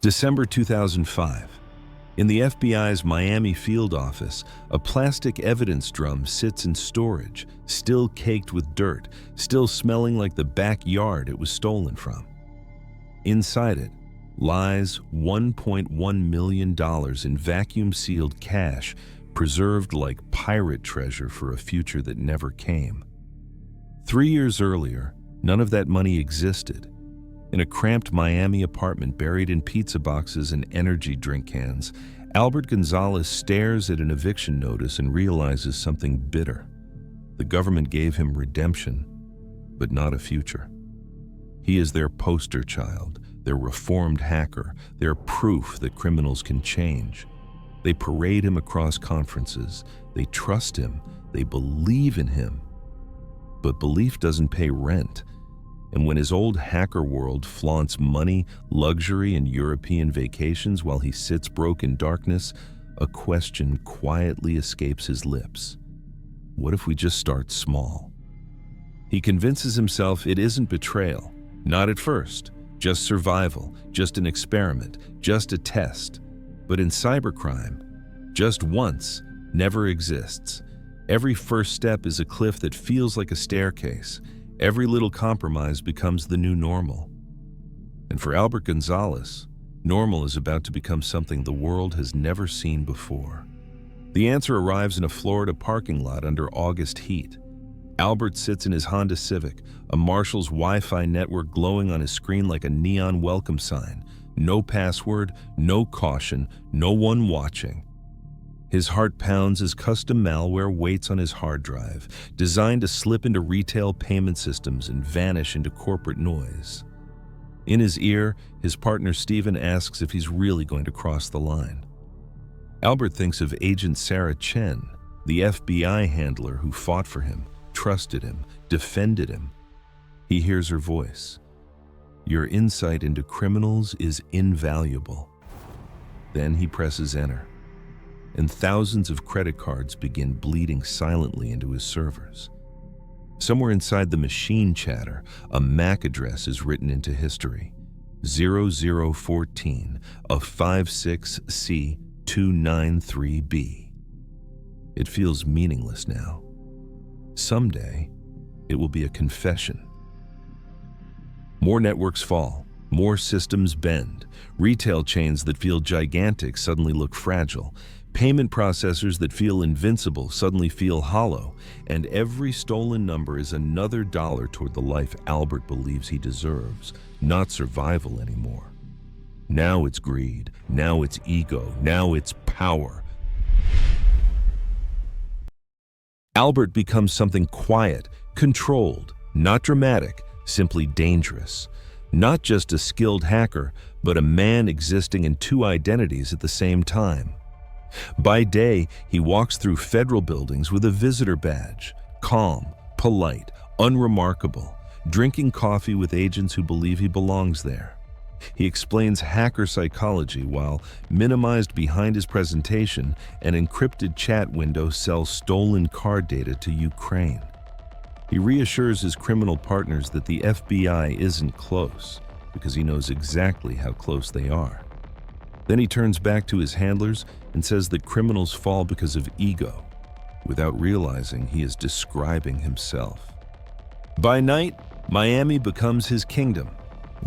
December 2005. In the FBI's Miami field office, a plastic evidence drum sits in storage, still caked with dirt, still smelling like the backyard it was stolen from. Inside it lies $1.1 million in vacuum-sealed cash, preserved like pirate treasure for a future that never came. 3 years earlier, none of that money existed. In a cramped Miami apartment buried in pizza boxes and energy drink cans, Albert Gonzalez stares at an eviction notice and realizes something bitter. The government gave him redemption, but not a future. He is their poster child, their reformed hacker, their proof that criminals can change. They parade him across conferences. They trust him. They believe in him. But belief doesn't pay rent. And when his old hacker world flaunts money, luxury, and European vacations while he sits broke in darkness, a question quietly escapes his lips. What if we just start small? He convinces himself it isn't betrayal. Not at first. Just survival. Just an experiment. Just a test. But in cybercrime, just once never exists. Every first step is a cliff that feels like a staircase. Every little compromise becomes the new normal. And for Albert Gonzalez, normal is about to become something the world has never seen before. The answer arrives in a Florida parking lot under August heat. Albert sits in his Honda Civic, a Marshall's Wi-Fi network glowing on his screen like a neon welcome sign. No password, no caution, no one watching. His heart pounds as custom malware waits on his hard drive, designed to slip into retail payment systems and vanish into corporate noise. In his ear, his partner Steven asks if he's really going to cross the line. Albert thinks of Agent Sarah Chen, the FBI handler who fought for him, trusted him, defended him. He hears her voice. Your insight into criminals is invaluable. Then he presses enter, and thousands of credit cards begin bleeding silently into his servers. Somewhere inside the machine chatter, a MAC address is written into history. 0014 of 56C293B. It feels meaningless now. Someday, it will be a confession. More networks fall, more systems bend. Retail chains that feel gigantic suddenly look fragile. Payment processors that feel invincible suddenly feel hollow. And every stolen number is another dollar toward the life Albert believes he deserves, not survival anymore. Now it's greed, now it's ego, now it's power. Albert becomes something quiet, controlled, not dramatic, simply dangerous. Not just a skilled hacker, but a man existing in two identities at the same time. By day, he walks through federal buildings with a visitor badge, calm, polite, unremarkable, drinking coffee with agents who believe he belongs there. He explains hacker psychology while, minimized behind his presentation, an encrypted chat window sells stolen car data to Ukraine. He reassures his criminal partners that the FBI isn't close, because he knows exactly how close they are. Then he turns back to his handlers and says that criminals fall because of ego, without realizing he is describing himself. By night, Miami becomes his kingdom.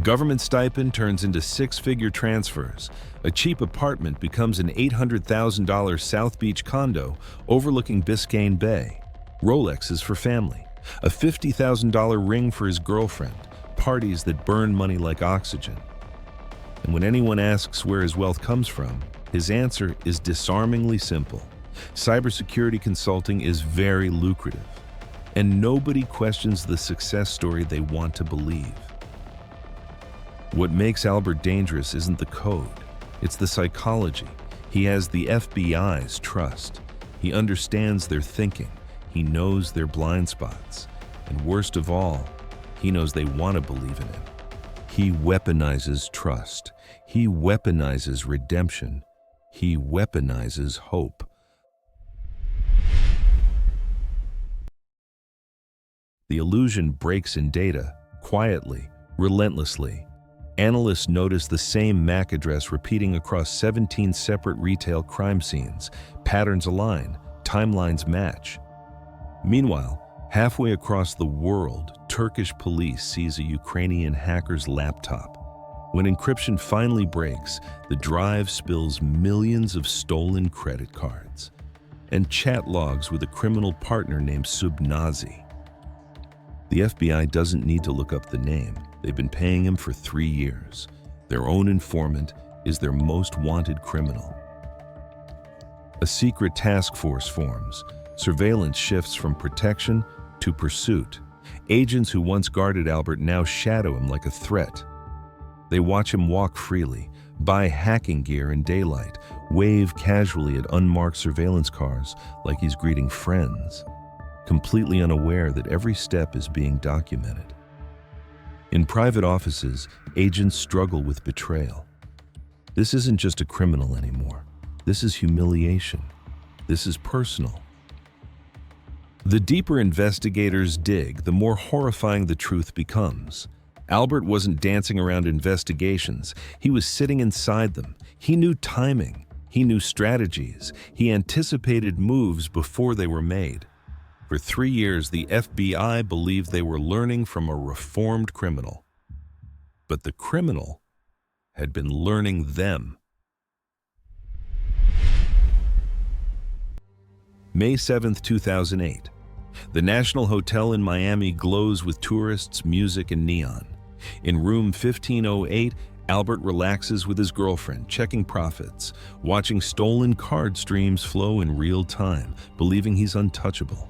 Government stipend turns into six-figure transfers. A cheap apartment becomes an $800,000 South Beach condo overlooking Biscayne Bay. Rolexes for family. A $50,000 ring for his girlfriend. Parties that burn money like oxygen. And when anyone asks where his wealth comes from, his answer is disarmingly simple. Cybersecurity consulting is very lucrative. And nobody questions the success story they want to believe. What makes Albert dangerous isn't the code, it's the psychology. He has the FBI's trust. He understands their thinking. He knows their blind spots. And worst of all, he knows they want to believe in him. He weaponizes trust. He weaponizes redemption. He weaponizes hope. The illusion breaks in data, quietly, relentlessly. Analysts notice the same MAC address repeating across 17 separate retail crime scenes. Patterns align, timelines match. Meanwhile, halfway across the world, Turkish police seize a Ukrainian hacker's laptop. When encryption finally breaks, the drive spills millions of stolen credit cards and chat logs with a criminal partner named Subnazi. The FBI doesn't need to look up the name. They've been paying him for 3 years. Their own informant is their most wanted criminal. A secret task force forms. Surveillance shifts from protection to pursuit. Agents who once guarded Albert now shadow him like a threat. They watch him walk freely, buy hacking gear in daylight, wave casually at unmarked surveillance cars like he's greeting friends, completely unaware that every step is being documented. In private offices, agents struggle with betrayal. This isn't just a criminal anymore. This is humiliation. This is personal. The deeper investigators dig, the more horrifying the truth becomes. Albert wasn't dancing around investigations. He was sitting inside them. He knew timing. He knew strategies. He anticipated moves before they were made. For 3 years, the FBI believed they were learning from a reformed criminal. But the criminal had been learning them. May 7, 2008. The National Hotel in Miami glows with tourists, music, and neon. In room 1508, Albert relaxes with his girlfriend, checking profits, watching stolen card streams flow in real time, believing he's untouchable.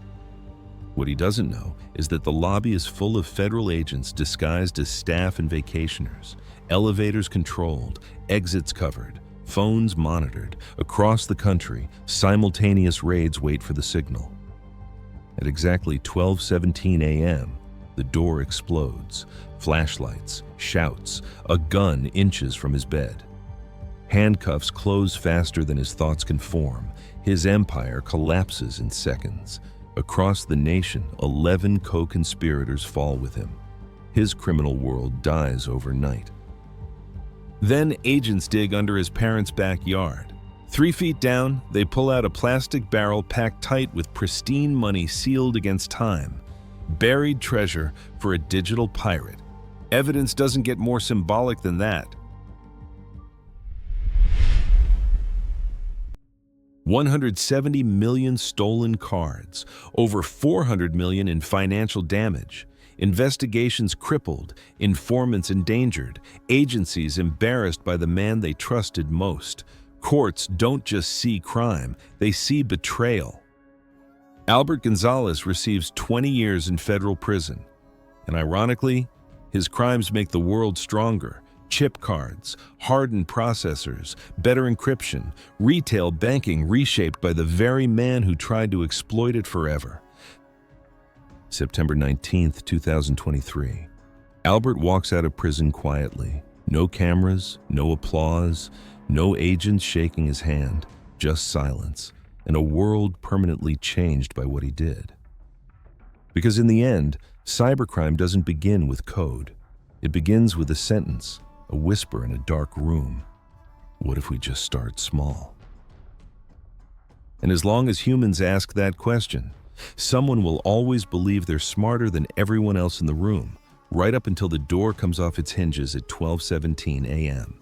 What he doesn't know is that the lobby is full of federal agents disguised as staff and vacationers, elevators controlled, exits covered, phones monitored. Across the country, simultaneous raids wait for the signal. At exactly 12:17 a.m., the door explodes. Flashlights, shouts, a gun inches from his bed. Handcuffs close faster than his thoughts can form. His empire collapses in seconds. Across the nation, 11 co-conspirators fall with him. His criminal world dies overnight. Then agents dig under his parents' backyard. 3 feet down, they pull out a plastic barrel packed tight with pristine money sealed against time. Buried treasure for a digital pirate. Evidence doesn't get more symbolic than that. 170 million stolen cards, over 400 million in financial damage, investigations crippled, informants endangered, agencies embarrassed by the man they trusted most. Courts don't just see crime, they see betrayal. Albert Gonzalez receives 20 years in federal prison. And ironically, his crimes make the world stronger. Chip cards, hardened processors, better encryption, retail banking reshaped by the very man who tried to exploit it forever. September 19, 2023. Albert walks out of prison quietly. No cameras, no applause, no agents shaking his hand, just silence, and a world permanently changed by what he did. Because in the end, cybercrime doesn't begin with code. It begins with a sentence, a whisper in a dark room. What if we just start small? And as long as humans ask that question, someone will always believe they're smarter than everyone else in the room, right up until the door comes off its hinges at 12:17 a.m.